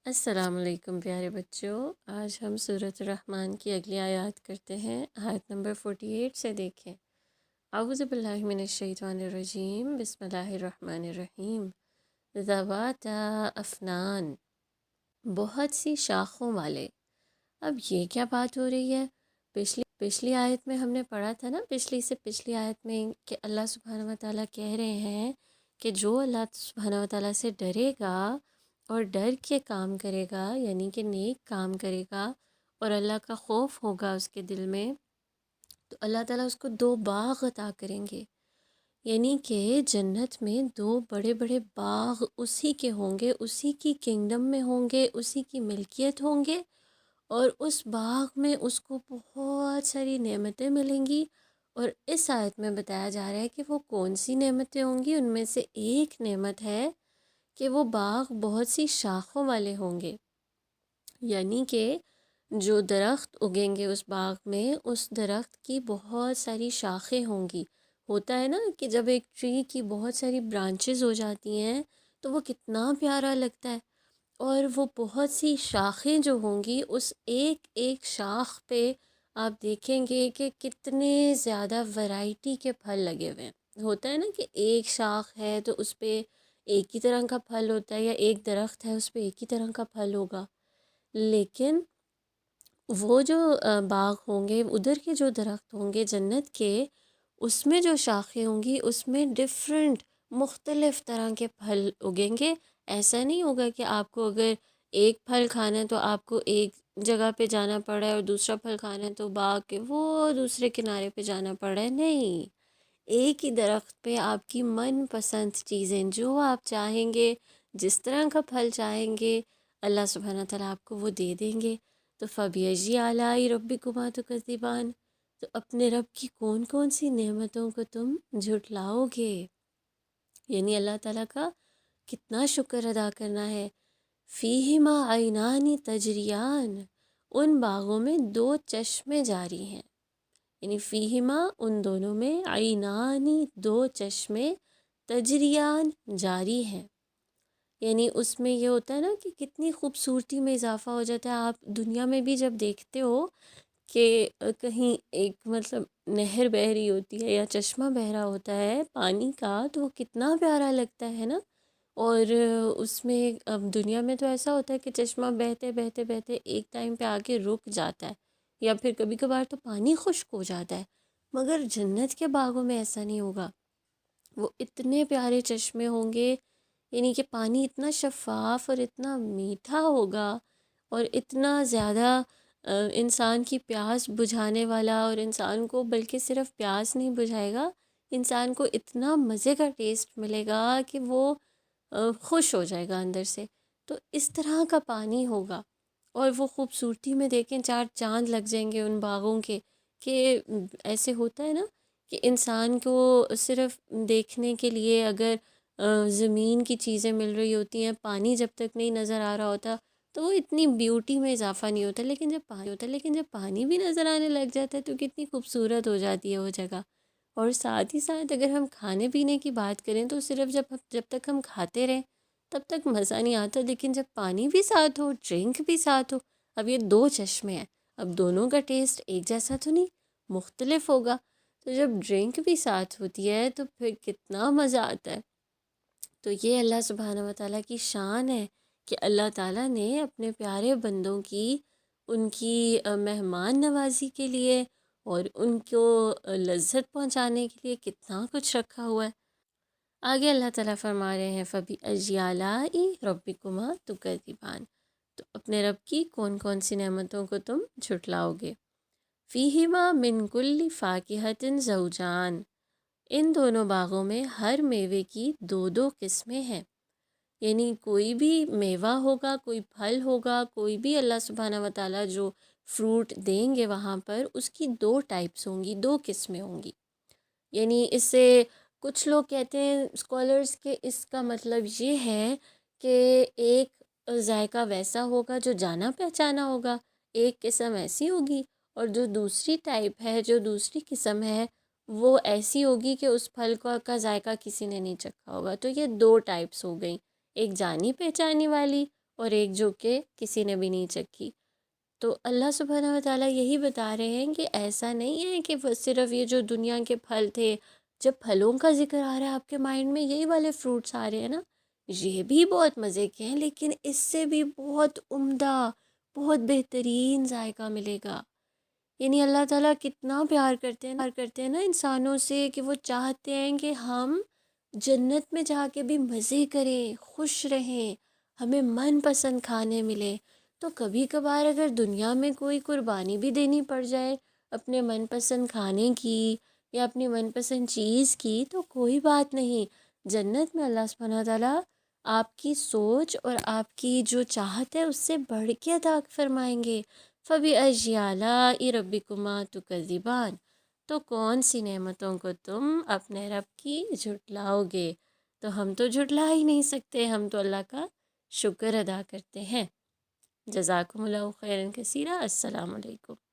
السلام علیکم پیارے بچوں، آج ہم سورۃ الرحمن کی اگلی آیات کرتے ہیں۔ آیت نمبر 48 سے دیکھیں۔ اعوذ باللہ من الشیطان الرجیم، بسم اللہ الرحمن الرحیم۔ ذواتا افنان، بہت سی شاخوں والے۔ اب یہ کیا بات ہو رہی ہے؟ پچھلی آیت میں ہم نے پڑھا تھا نا، پچھلی آیت میں کہ اللہ سبحانہ و تعالیٰ کہہ رہے ہیں کہ جو اللہ سبحانہ و تعالیٰ سے ڈرے گا اور ڈر کے کام کرے گا، یعنی کہ نیک کام کرے گا اور اللہ کا خوف ہوگا اس کے دل میں، تو اللہ تعالیٰ اس کو 2 باغ عطا کریں گے۔ یعنی کہ جنت میں 2 بڑے بڑے باغ اسی کے ہوں گے، اسی کی کنگڈم میں ہوں گے، اسی کی ملکیت ہوں گے، اور اس باغ میں اس کو بہت ساری نعمتیں ملیں گی۔ اور اس آیت میں بتایا جا رہا ہے کہ وہ کون سی نعمتیں ہوں گی۔ ان میں سے ایک نعمت ہے کہ وہ باغ بہت سی شاخوں والے ہوں گے، یعنی کہ جو درخت اگیں گے اس باغ میں، اس درخت کی بہت ساری شاخیں ہوں گی۔ ہوتا ہے نا کہ جب ایک ٹری کی بہت ساری برانچز ہو جاتی ہیں تو وہ کتنا پیارا لگتا ہے، اور وہ بہت سی شاخیں جو ہوں گی، اس ایک ایک شاخ پہ آپ دیکھیں گے کہ کتنے زیادہ ورائٹی کے پھل لگے ہوئے ہیں۔ ہوتا ہے نا کہ ایک شاخ ہے تو اس پہ ایک ہی طرح کا پھل ہوتا ہے، یا ایک درخت ہے اس پہ ایک ہی طرح کا پھل ہوگا، لیکن وہ جو باغ ہوں گے، ادھر کے جو درخت ہوں گے جنت کے، اس میں جو شاخیں ہوں گی اس میں ڈفرینٹ مختلف طرح کے پھل اگیں گے۔ ایسا نہیں ہوگا کہ آپ کو اگر ایک پھل کھانا ہے تو آپ کو ایک جگہ پہ جانا پڑا ہے، اور دوسرا پھل کھانا ہے تو باغ کے وہ دوسرے کنارے پہ جانا پڑا ہے۔ نہیں، ایک ہی درخت پہ آپ کی من پسند چیزیں جو آپ چاہیں گے، جس طرح کا پھل چاہیں گے، اللہ سبحانہ تعالیٰ آپ کو وہ دے دیں گے۔ تو فَبِأَيِّ آلَاءِ رَبِّكُمَا تُكَذِّبَانِ، تو اپنے رب کی کون کون سی نعمتوں کو تم جھٹلاؤ گے؟ یعنی اللہ تعالیٰ کا کتنا شکر ادا کرنا ہے۔ فِيهِمَا عَيْنَانِ تَجْرِيَانِ، ان باغوں میں 2 چشمے جاری ہیں۔ یعنی فیہما، ان دونوں میں، عینانی، 2 چشمے، تجریان، جاری ہیں۔ یعنی اس میں یہ ہوتا ہے نا کہ کتنی خوبصورتی میں اضافہ ہو جاتا ہے۔ آپ دنیا میں بھی جب دیکھتے ہو کہ کہیں ایک مطلب نہر بہہ رہی ہوتی ہے یا چشمہ بہہ رہا ہوتا ہے پانی کا، تو وہ کتنا پیارا لگتا ہے نا۔ اور اس میں اب دنیا میں تو ایسا ہوتا ہے کہ چشمہ بہتے بہتے بہتے ایک ٹائم پہ آ کے رک جاتا ہے، یا پھر کبھی کبھار تو پانی خشک ہو جاتا ہے، مگر جنت کے باغوں میں ایسا نہیں ہوگا۔ وہ اتنے پیارے چشمے ہوں گے، یعنی کہ پانی اتنا شفاف اور اتنا میٹھا ہوگا، اور اتنا زیادہ انسان کی پیاس بجھانے والا، اور انسان کو بلکہ صرف پیاس نہیں بجھائے گا، انسان کو اتنا مزے کا ٹیسٹ ملے گا کہ وہ خوش ہو جائے گا اندر سے۔ تو اس طرح کا پانی ہوگا، اور وہ خوبصورتی میں دیکھیں 4 چاند لگ جائیں گے ان باغوں کے، کہ ایسے ہوتا ہے نا کہ انسان کو صرف دیکھنے کے لیے اگر زمین کی چیزیں مل رہی ہوتی ہیں، پانی جب تک نہیں نظر آ رہا ہوتا تو وہ اتنی بیوٹی میں اضافہ نہیں ہوتا، لیکن جب پانی بھی نظر آنے لگ جاتا ہے تو کتنی خوبصورت ہو جاتی ہے وہ جگہ۔ اور ساتھ ہی ساتھ اگر ہم کھانے پینے کی بات کریں تو صرف جب تک ہم کھاتے رہیں تب تک مزہ نہیں آتا، لیکن جب پانی بھی ساتھ ہو، ڈرنک بھی ساتھ ہو، اب یہ 2 چشمے ہیں، اب دونوں کا ٹیسٹ ایک جیسا تو نہیں، مختلف ہوگا، تو جب ڈرنک بھی ساتھ ہوتی ہے تو پھر کتنا مزہ آتا ہے۔ تو یہ اللہ سبحانہ و تعالیٰ کی شان ہے کہ اللہ تعالیٰ نے اپنے پیارے بندوں کی، ان کی مہمان نوازی کے لیے اور ان کو لذت پہنچانے کے لیے کتنا کچھ رکھا ہوا ہے۔ آگے اللہ تعالیٰ فرما رہے ہیں فَبِأَيِّ آلَاءِ رَبِّكُمَا تُكَذِّبَانِ، تو اپنے رب کی کون کون سی نعمتوں کو تم جھٹلاؤ گے۔ فِيهِمَا مِن كُلِّ فَاكِهَةٍ زَوْجَانِ، ان دونوں باغوں میں ہر میوے کی 2 قسمیں ہیں۔ یعنی کوئی بھی میوہ ہوگا، کوئی پھل ہوگا، کوئی بھی اللہ سبحانہ و تعالیٰ جو فروٹ دیں گے وہاں پر، اس کی 2 ٹائپس ہوں گی، 2 قسمیں ہوں گی۔ یعنی اس سے کچھ لوگ کہتے ہیں اسکالرس کہ اس کا مطلب یہ ہے کہ ایک ذائقہ ویسا ہوگا جو جانا پہچانا ہوگا، ایک قسم ایسی ہوگی، اور جو دوسری ٹائپ ہے، جو دوسری قسم ہے، وہ ایسی ہوگی کہ اس پھل کا ذائقہ کسی نے نہیں چکھا ہوگا۔ تو یہ 2 ٹائپس ہو گئیں، ایک جانی پہچانی والی اور ایک جو کہ کسی نے بھی نہیں چکھی۔ تو اللہ سبحانہ و تعالیٰ یہی بتا رہے ہیں کہ ایسا نہیں ہے کہ وہ صرف یہ جو دنیا کے پھل تھے، جب پھلوں کا ذکر آ رہا ہے آپ کے مائنڈ میں یہی والے فروٹس آ رہے ہیں نا، یہ بھی بہت مزے کے ہیں لیکن اس سے بھی بہت عمدہ، بہت بہترین ذائقہ ملے گا۔ یعنی اللہ تعالیٰ کتنا پیار کرتے ہیں نا انسانوں سے، کہ وہ چاہتے ہیں کہ ہم جنت میں جا کے بھی مزے کریں، خوش رہیں، ہمیں من پسند کھانے ملے۔ تو کبھی کبھار اگر دنیا میں کوئی قربانی بھی دینی پڑ جائے اپنے من پسند کھانے کی یا اپنی من پسند چیز کی، تو کوئی بات نہیں، جنت میں اللہ سبحانہ تعالیٰ آپ کی سوچ اور آپ کی جو چاہت ہے اس سے بڑھ کے عطا فرمائیں گے۔ فَبِأَيِّ آلَاءِ رَبِّكُمَا تُكَذِّبَانِ، تو کون سی نعمتوں کو تم اپنے رب کی جھٹلاؤ گے؟ تو ہم تو جھٹلا ہی نہیں سکتے، ہم تو اللہ کا شکر ادا کرتے ہیں۔ جزاکم اللہ خیرن کثیرہ۔ السلام علیکم۔